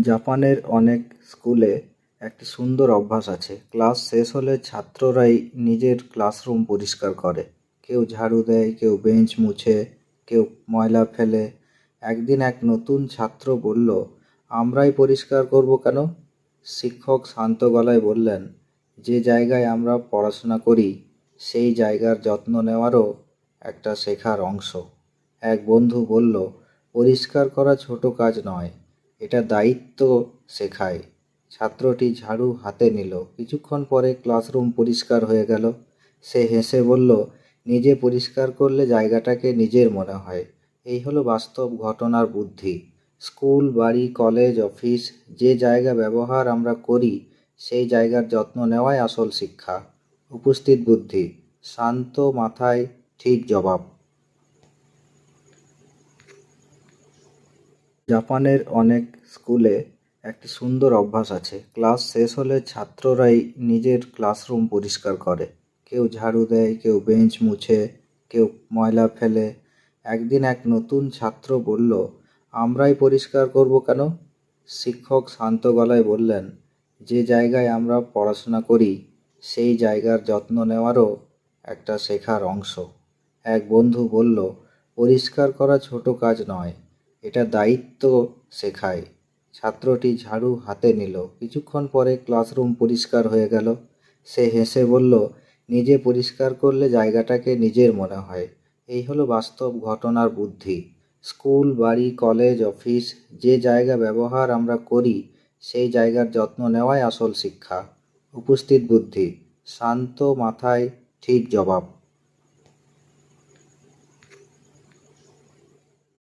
জাপানের অনেক স্কুলে একটি সুন্দর অভ্যাস আছে। ক্লাস শেষ হলে ছাত্ররাই নিজের ক্লাসরুম পরিষ্কার করে। কেউ ঝাড়ু দেয়, কেউ বেঞ্চ মুছে, কেউ ময়লা ফেলে। একদিন এক নতুন ছাত্র বলল, আমরাই পরিষ্কার করব কেন? শিক্ষক শান্ত গলায় বললেন, যে জায়গায় আমরা পড়াশোনা করি সেই জায়গার যত্ন নেওয়ারও একটা শেখার অংশ। এক বন্ধু বলল, পরিষ্কার করা ছোট কাজ নয়, এটা দায়িত্ব শেখায়। ছাত্রটি ঝাড়ু হাতে নিল। কিছুক্ষণ পরে ক্লাসরুম পরিষ্কার হয়ে গেল। সে হেসে বলল, নিজে পরিষ্কার করলে জায়গাটাকে নিজের মনে হয়। এই হলো বাস্তব ঘটনার বুদ্ধি। স্কুল, বাড়ি, কলেজ, অফিস, যে জায়গা ব্যবহার আমরা করি সেই জায়গার যত্ন নেওয়াই আসল শিক্ষা। উপস্থিত বুদ্ধি, শান্ত মাথায় ঠিক জবাব। জাপানের অনেক স্কুলে একটি সুন্দর অভ্যাস আছে। ক্লাস শেষ হলে ছাত্ররাই নিজের ক্লাসরুম পরিষ্কার করে। কেউ ঝাড়ু দেয়, কেউ বেঞ্চ মুছে, কেউ ময়লা ফেলে। একদিন এক নতুন ছাত্র বলল, আমরাই পরিষ্কার করব কেন? শিক্ষক শান্ত গলায় বললেন, যে জায়গায় আমরা পড়াশোনা করি সেই জায়গার যত্ন নেওয়ারও একটা শেখার অংশ। এক বন্ধু বলল, পরিষ্কার করা ছোট কাজ নয়, এটা দায়িত্ব শেখায়। ছাত্রটি ঝাড়ু হাতে নিল। কিছুক্ষণ পরে ক্লাসরুম পরিষ্কার হয়ে গেল। সে হেসে বলল, নিজে পরিষ্কার করলে জায়গাটাকে নিজের মনে হয়। এই হলো বাস্তব ঘটনার বুদ্ধি। স্কুল, বাড়ি, কলেজ, অফিস, যে জায়গা ব্যবহার আমরা করি সেই জায়গার যত্ন নেওয়াই আসল শিক্ষা। উপস্থিত বুদ্ধি, শান্ত মাথায় ঠিক জবাব।